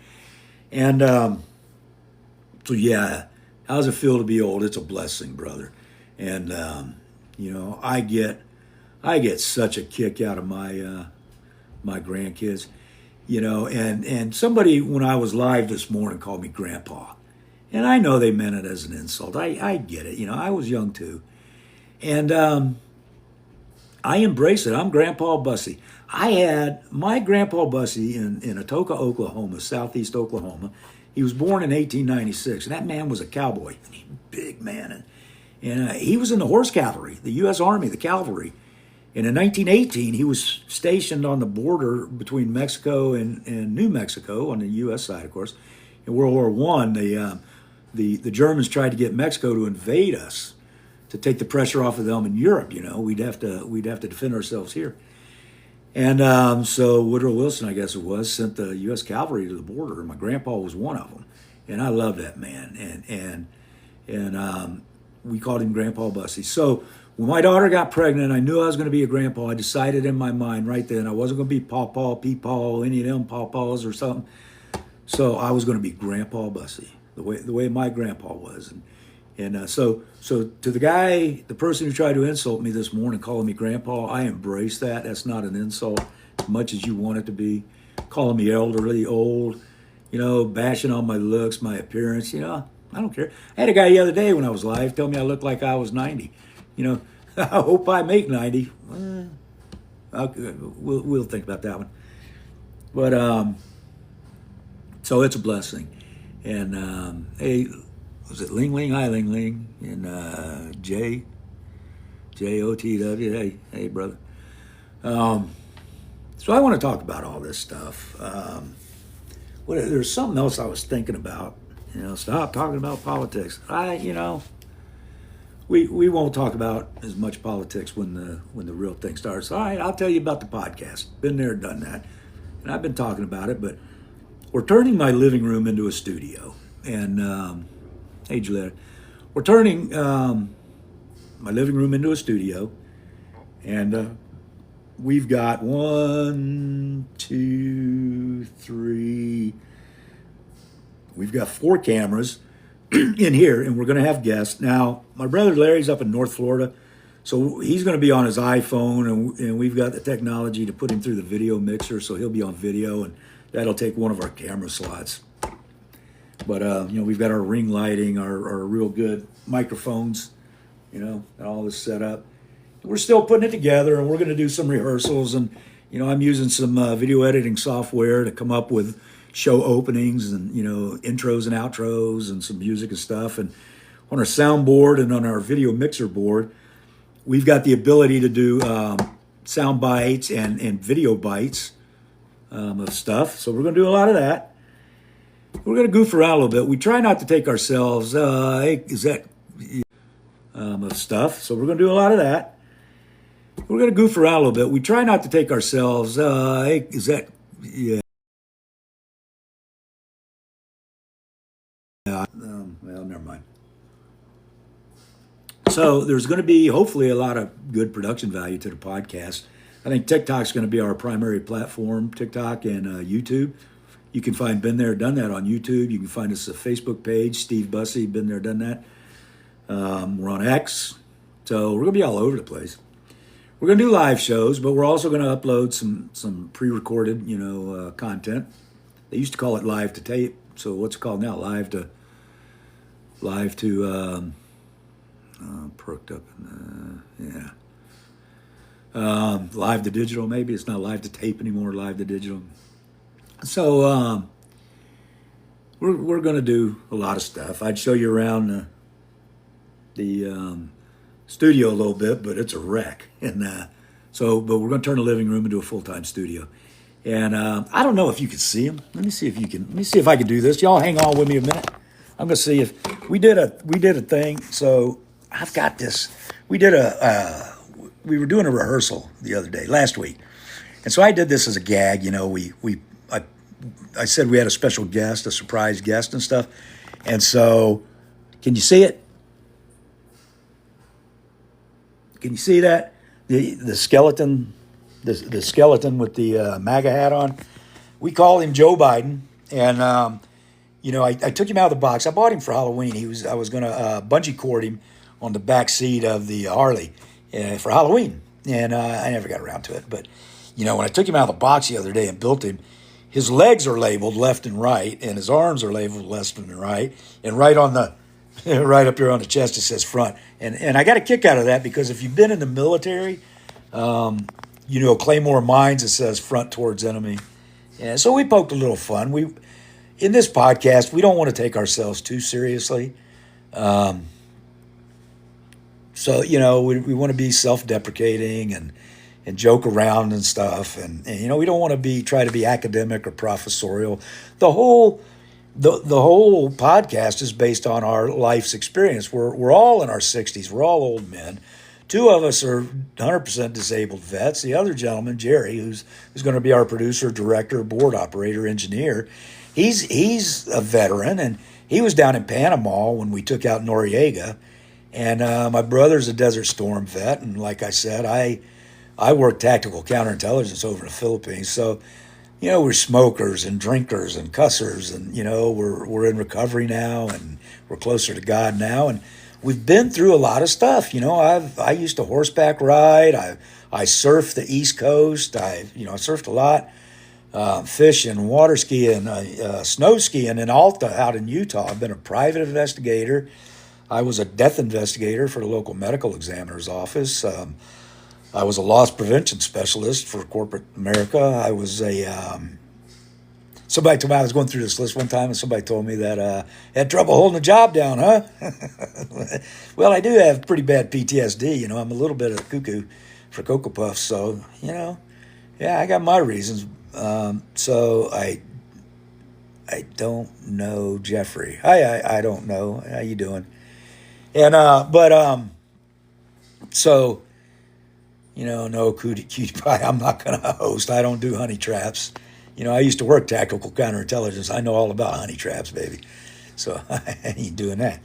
And so, yeah, how does it feel to be old? It's a blessing, brother. And, I get such a kick out of my grandkids. And somebody, when I was live this morning, called me grandpa. And I know they meant it as an insult. I get it. I was young too. And I embrace it. I'm Grandpa Bussey. I had my Grandpa Bussey in Atoka, Oklahoma, southeast Oklahoma. He was born in 1896, and that man was a cowboy, big man. And he was in the horse cavalry, the U.S. Army, the cavalry. And in 1918, he was stationed on the border between Mexico and New Mexico, on the U.S. side, of course. In World War I, the Germans tried to get Mexico to invade us, to take the pressure off of them in Europe. We'd have to defend ourselves here. And so Woodrow Wilson, I guess it was, sent the U.S. cavalry to the border. And my grandpa was one of them, and I love that man. And we called him Grandpa Bussey. So when my daughter got pregnant, I knew I was going to be a grandpa. I decided in my mind right then I wasn't going to be Pawpaw, Peepaw, any of them Pawpaws or something. So I was going to be Grandpa Bussey, the way my grandpa was. And so to the person who tried to insult me this morning, calling me grandpa, I embrace that. That's not an insult, as much as you want it to be. Calling me elderly, old, bashing on my looks, my appearance, I don't care. I had a guy the other day when I was live tell me I looked like I was 90. I hope I make 90. We'll think about that one. But so it's a blessing. And hey, was it Ling Ling? Hi, Ling Ling. And Jotw. Hey, brother. So I want to talk about all this stuff. There's something else I was thinking about. Stop talking about politics. We won't talk about as much politics when the real thing starts. All right, I'll tell you about the podcast. Been there, done that. And I've been talking about it, but we're turning my living room into a studio. And hey, Juliet, we're turning my living room into a studio, and we've got 1, 2, 3. We've got 4 cameras in here, and we're going to have guests. Now, my brother Larry's up in North Florida, so he's going to be on his iPhone, and we've got the technology to put him through the video mixer, so he'll be on video, and that'll take one of our camera slots. But, we've got our ring lighting, our real good microphones, and all this set up. We're still putting it together, and we're going to do some rehearsals, and, I'm using some video editing software to come up with show openings and, intros and outros and some music and stuff. And on our soundboard and on our video mixer board, we've got the ability to do sound bites and video bites of stuff. So we're going to do a lot of that. We're going to goof around a little bit. We try not to take ourselves, of stuff. So we're going to do a lot of that. We're going to goof around a little bit. We try not to take ourselves, yeah. Well, never mind. So there's going to be hopefully a lot of good production value to the podcast. I think TikTok's going to be our primary platform, TikTok and YouTube. You can find Been There, Done That on YouTube. You can find us a Facebook page, Steve Bussey, Been There, Done That. We're on X. So we're going to be all over the place. We're going to do live shows, but we're also going to upload some pre-recorded, content. They used to call it live to tape. So what's it called now? Live to perked up. Live to digital, maybe. It's not live to tape anymore, live to digital. So we're going to do a lot of stuff. I'd show you around the studio a little bit, but it's a wreck. And but we're going to turn the living room into a full-time studio. And I don't know if you can see them. Let me see if I can do this. Y'all hang on with me a minute. I'm going to see if we did a thing. So I've got this. We were doing a rehearsal the other day, last week. And so I did this as a gag. I said we had a special guest, a surprise guest and stuff. And so, can you see it? Can you see that? The skeleton, the skeleton with the MAGA hat on. We call him Joe Biden, and I took him out of the box. I bought him for Halloween. I was going to bungee cord him on the back seat of the Harley for Halloween, and I never got around to it. But when I took him out of the box the other day and built him, his legs are labeled left and right, and his arms are labeled left and right, and right on the right up here on the chest it says front. And I got a kick out of that because if you've been in the military, Claymore Mines, it says front towards enemy. And so we poked a little fun. In this podcast, we don't want to take ourselves too seriously. We want to be self-deprecating and joke around and stuff. And we don't want to try to be academic or professorial. The whole podcast is based on our life's experience. We're all in our 60s. We're all old men. Two of us are 100% disabled vets. The other gentleman, Jerry, who's going to be our producer, director, board operator, engineer, he's a veteran, and he was down in Panama when we took out Noriega. And my brother's a Desert Storm vet, and like I said, I work tactical counterintelligence over in the Philippines. So, we're smokers and drinkers and cussers, and we're in recovery now, and we're closer to God now, and we've been through a lot of stuff. I used to horseback ride. I surfed the East Coast. I surfed a lot, fish and water skiing, snow skiing in Alta out in Utah. I've been a private investigator. I was a death investigator for the local medical examiner's office. I was a loss prevention specialist for corporate America. I was somebody told me I was going through this list one time, and somebody told me that I had trouble holding a job down, huh? Well, I do have pretty bad PTSD. I'm a little bit of a cuckoo for Cocoa Puffs, so yeah, I got my reasons. So I don't know Jeffrey. Hi, I don't know. How you doing? And so no cutie pie. I'm not gonna host. I don't do honey traps. I used to work tactical counterintelligence. I know all about honey traps, baby. So I ain't doing that.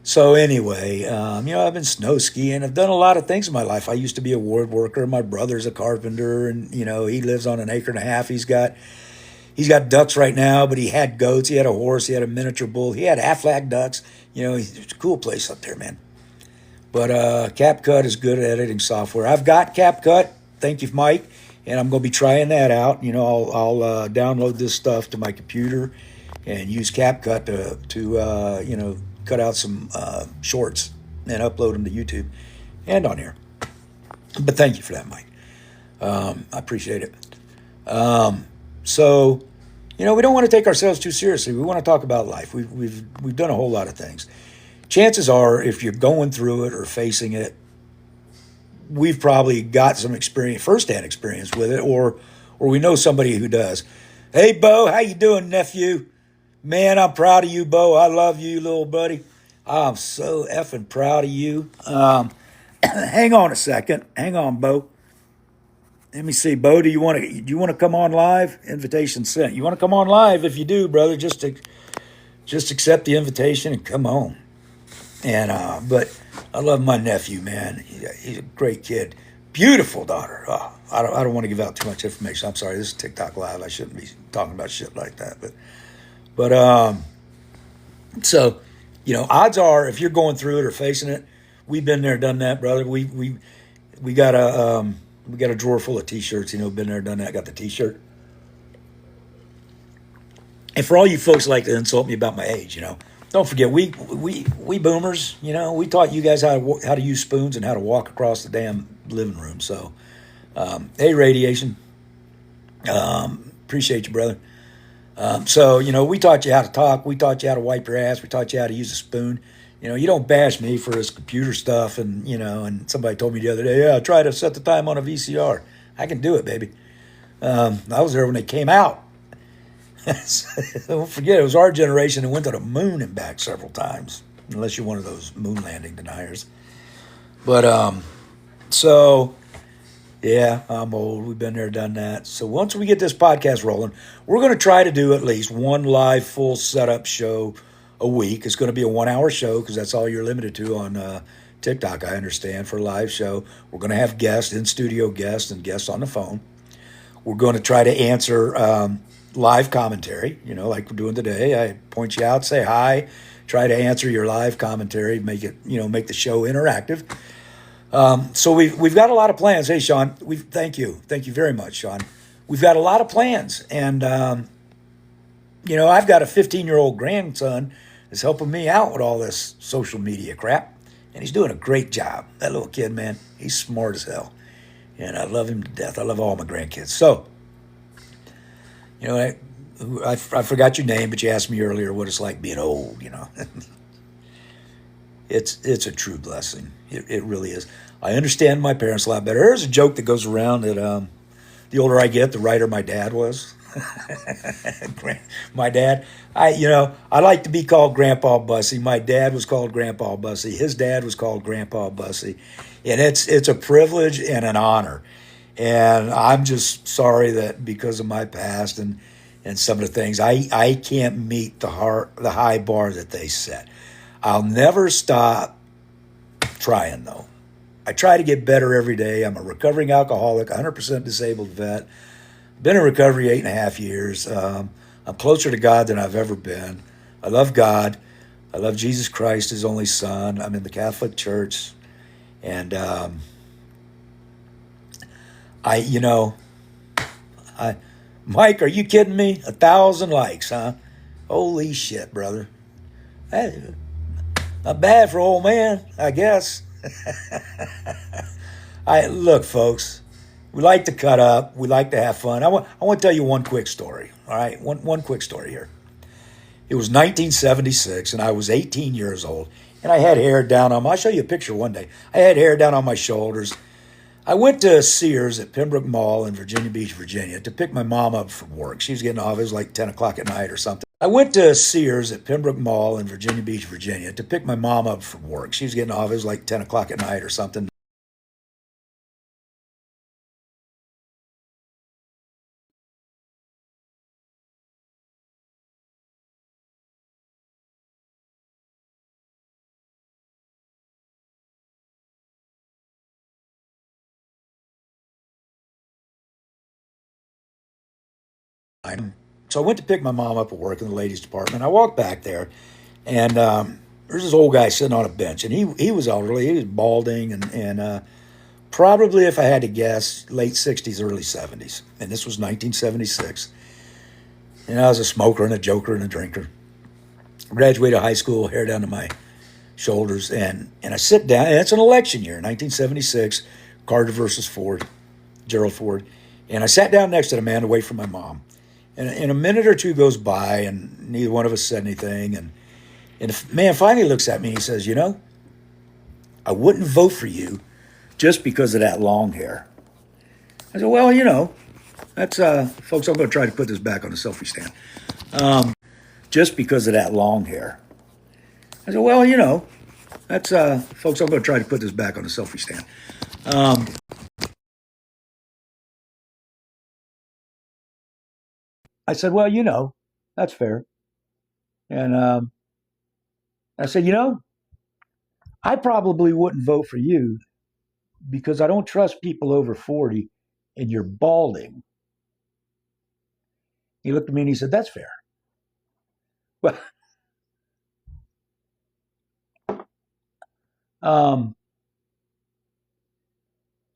So anyway, I've been snow skiing. I've done a lot of things in my life. I used to be a ward worker. My brother's a carpenter, and he lives on an acre and a half. He's got ducks right now, but he had goats. He had a horse. He had a miniature bull. He had Aflac ducks. It's a cool place up there, man. But CapCut is good at editing software. I've got CapCut. Thank you, Mike. And I'm going to be trying that out. I'll download this stuff to my computer and use CapCut to cut out some shorts and upload them to YouTube and on here. But thank you for that, Mike. I appreciate it. So, we don't want to take ourselves too seriously. We want to talk about life. We've done a whole lot of things. Chances are, if you're going through it or facing it, we've probably got some experience, firsthand experience with it, or we know somebody who does. Hey, Bo, how you doing, nephew? Man, I'm proud of you, Bo. I love you, little buddy. I'm so effing proud of you. Hang on a second. Hang on, Bo. Let me see, Bo. Do you want to come on live? Invitation sent. You want to come on live? If you do, brother, just accept the invitation and come on. And but I love my nephew, man. He's a great kid. Beautiful daughter. Oh, I don't want to give out too much information. I'm sorry. This is TikTok Live. I shouldn't be talking about shit like that. But so odds are, if you're going through it or facing it, we've been there, done that, brother. We got a drawer full of T-shirts. Been there, done that. Got the T-shirt. And for all you folks that like to insult me about my age, don't forget, we boomers, we taught you guys how to use spoons and how to walk across the damn living room. So, hey, Radiation, appreciate you, brother. So, we taught you how to talk. We taught you how to wipe your ass. We taught you how to use a spoon. You don't bash me for this computer stuff. And, and somebody told me the other day, yeah, try to set the time on a VCR. I can do it, baby. I was there when they came out. Don't forget, it was our generation that went to the moon and back several times, unless you're one of those moon landing deniers. But so yeah, I'm old. We've been there, done that. So once we get this podcast rolling, we're going to try to do at least one live full setup show a week. It's going to be a 1 hour show because that's all you're limited to on TikTok, I understand, for a live show. We're going to have guests, in studio guests, and guests on the phone. We're going to try to answer live commentary, like we're doing today. I point you out, say hi, try to answer your live commentary, make it, make the show interactive. So we've got a lot of plans. Hey, Sean, thank you very much, Sean. We've got a lot of plans, and I've got a 15-year-old grandson that's helping me out with all this social media crap, and he's doing a great job. That little kid, man, he's smart as hell, and I love him to death. I love all my grandkids. So, I forgot your name, but you asked me earlier what it's like being old. It's a true blessing. It really is. I understand my parents a lot better. There's a joke that goes around that the older I get, the righter my dad was. My dad, I like to be called Grandpa Bussy. My dad was called Grandpa Bussy. His dad was called Grandpa Bussy, and it's a privilege and an honor. And I'm just sorry that because of my past and some of the things, I can't meet the high bar that they set. I'll never stop trying, though. I try to get better every day. I'm a recovering alcoholic, 100% disabled vet. Been in recovery 8.5 years. I'm closer to God than I've ever been. I love God. I love Jesus Christ, his only son. I'm in the Catholic Church. And Mike, are you kidding me? 1,000 likes, huh? Holy shit, brother. Hey, not bad for old man, I guess. Look, folks, we like to cut up. We like to have fun. I want to tell you one quick story. All right, one quick story here. It was 1976, and I was 18 years old, and I had hair down on I'll show you a picture one day. I had hair down on my shoulders. I went to Sears at Pembroke Mall in Virginia Beach, Virginia, to pick my mom up from work. She was getting off. It was like 10 o'clock at night or something. I went to Sears at Pembroke Mall in Virginia Beach, Virginia, to pick my mom up from work. She was getting off. It was like 10 o'clock at night or something. So I went to pick my mom up at work in the ladies' department. I walked back there, and there's this old guy sitting on a bench, and he was elderly. He was balding, and probably, if I had to guess, late 60s, early 70s. And this was 1976. And I was a smoker and a joker and a drinker. Graduated high school, hair down to my shoulders, and I sit down, and it's an election year, 1976, Carter versus Ford, Gerald Ford. And I sat down next to the man away from my mom. And a minute or two goes by, and neither one of us said anything. And the man finally looks at me and he says, I wouldn't vote for you just because of that long hair. I said, well, that's, folks, I'm going to try to put this back on the selfie stand. Just because of that long hair. I said, well, that's, folks, I'm going to try to put this back on the selfie stand. I said, well, that's fair. And I said, I probably wouldn't vote for you because I don't trust people over 40 and you're balding. He looked at me and he said, that's fair. Well,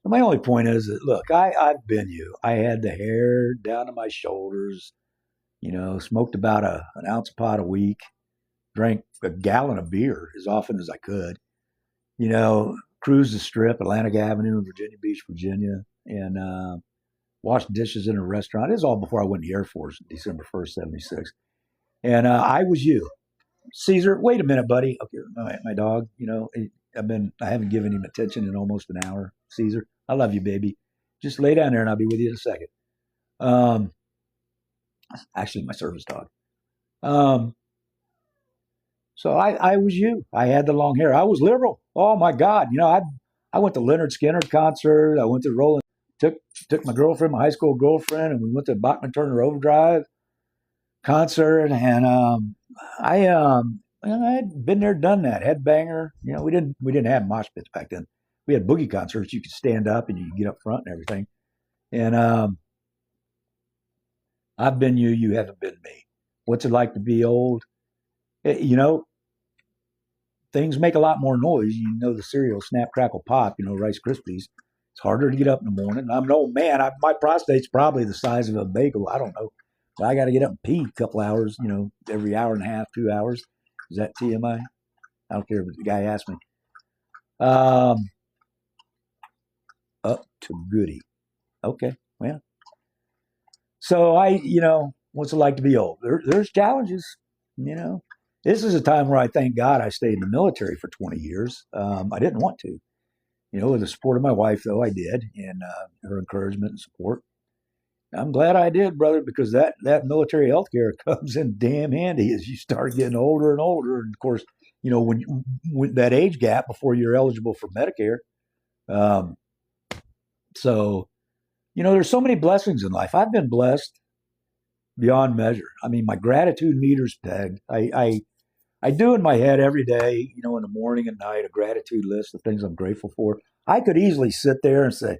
my only point is that, look, I've been you. I had the hair down to my shoulders, smoked about an ounce of pot a week, drank a gallon of beer as often as I could, cruised the strip, Atlantic Avenue in Virginia Beach, Virginia, and washed dishes in a restaurant. This is all before I went to the Air Force, December 1st, 76. And I was you. Caesar, wait a minute, buddy. Okay, my dog, I haven't given him attention in almost an hour. Caesar, I love you, baby. Just lay down there and I'll be with you in a second. Um, Actually, my service dog. Um, so I was you. I had the long hair. I was liberal. Oh my God. I went to Leonard Skinner concert. I went to Roland, took my girlfriend, my high school girlfriend, and we went to Bachman Turner Overdrive concert. And I I had been there, done that. Headbanger. You know, we didn't have mosh pits back then. We had boogie concerts. You could stand up and you could get up front and everything. And I've been you. You haven't been me. What's it like to be old? You know, things make a lot more noise. You know, the cereal Snap Crackle Pop. You know, Rice Krispies. It's harder to get up in the morning. I'm an old man. My prostate's probably the size of a bagel. I don't know. But I got to get up and pee a couple hours. You know, every hour and a half, 2 hours. Is that TMI? I don't care. But the guy asked me. Um, Up to goody. Okay. Well, so what's it like to be old? There's challenges. You know, this is a time where I thank God I stayed in the military for 20 years. I didn't want to. You know, with the support of my wife, though, I did, and her encouragement and support. I'm glad I did, brother, because that military health care comes in damn handy as you start getting older and older. And of course, you know, when that age gap before you're eligible for Medicare. Um, so, you know, there's so many blessings in life. I've been blessed beyond measure. I mean, my gratitude meter's pegged. I do in my head every day, you know, in the morning and night, a gratitude list of things I'm grateful for. I could easily sit there and say,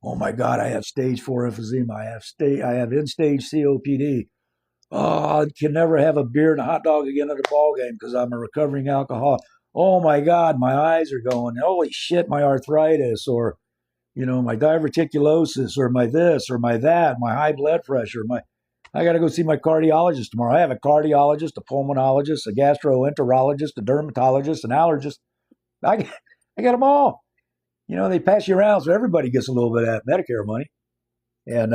"Oh my God, I have stage 4 emphysema. I have end stage COPD. Oh, I can never have a beer and a hot dog again at a ball game because I'm a recovering alcoholic. Oh my God, my eyes are going. Holy shit, my arthritis, or you know, my diverticulosis, or my this, or my that, my high blood pressure, my I got to go see my cardiologist tomorrow. I have a cardiologist, a pulmonologist, a gastroenterologist, a dermatologist, an allergist. I, I got them all. You know, they pass you around so everybody gets a little bit of that Medicare money. And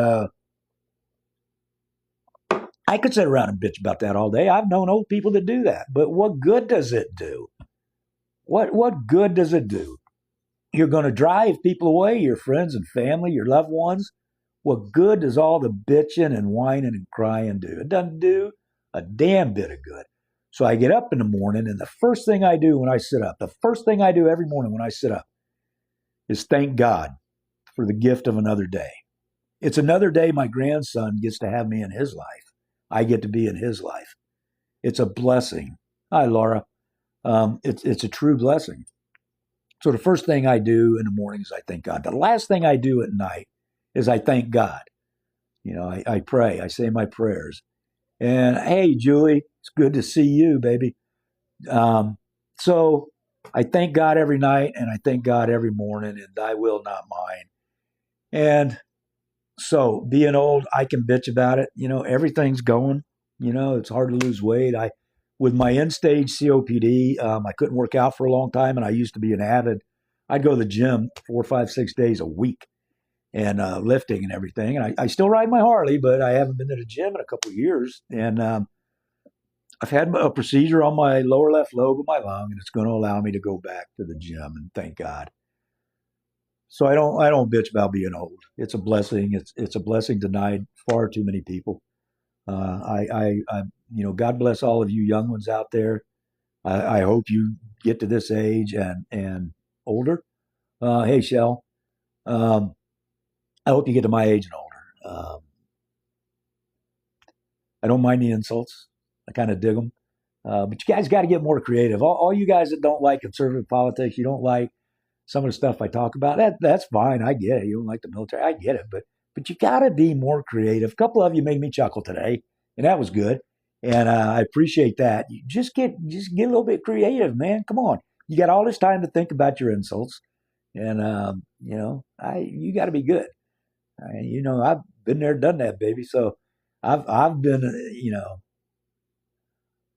I could sit around and bitch about that all day. I've known old people that do that. But what good does it do? What good does it do? You're going to drive people away, your friends and family, your loved ones. What good does all the bitching and whining and crying do? It doesn't do a damn bit of good. So I get up in the morning, and the first thing I do when I sit up, the first thing I do every morning when I sit up is thank God for the gift of another day. It's another day my grandson gets to have me in his life. I get to be in his life. It's a blessing. Hi, Laura. It's a true blessing. So the first thing I do in the morning is I thank God. The last thing I do at night is I thank God. You know, I pray. I say my prayers. And hey, Julie, it's good to see you, baby. So I thank God every night and I thank God every morning, and thy will, not mine. And so being old, I can bitch about it. You know, everything's going. You know, it's hard to lose weight. With my end stage COPD, I couldn't work out for a long time, and I used to be an avid. I'd go to the gym 4, 5, 6 days a week and lifting and everything. And I still ride my Harley, but I haven't been to the gym in a couple of years. And I've had a procedure on my lower left lobe of my lung, and it's going to allow me to go back to the gym. And thank God. So I don't bitch about being old. It's a blessing. It's a blessing denied far too many people. God bless all of you young ones out there. I hope you get to this age and older. Hey, Shell. Um, I hope you get to my age and older. I don't mind the insults. I kind of dig them. But you guys got to get more creative. All you guys that don't like conservative politics, you don't like some of the stuff I talk about. That's fine. I get it. You don't like the military. I get it. But you got to be more creative. A couple of you made me chuckle today, and that was good. And I appreciate that. You just get a little bit creative, man. Come on. You got all this time to think about your insults, and you got to be good. I've been there, done that, baby. So I've been,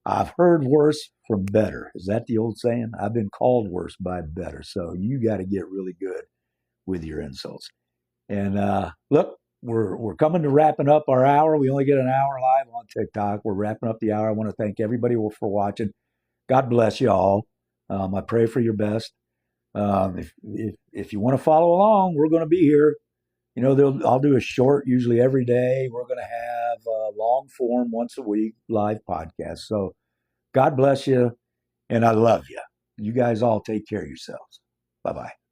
I've heard worse from better. Is that the old saying? I've been called worse by better. So you got to get really good with your insults. And look, we're coming to wrapping up our hour. We only get an hour live on TikTok. We're wrapping up the hour. I want to thank everybody for watching. God bless you all. I pray for your best. If you want to follow along, we're going to be here. I'll do a short, usually every day. We're going to have a long form once a week live podcast. So God bless you, and I love you. You guys all take care of yourselves. Bye-bye.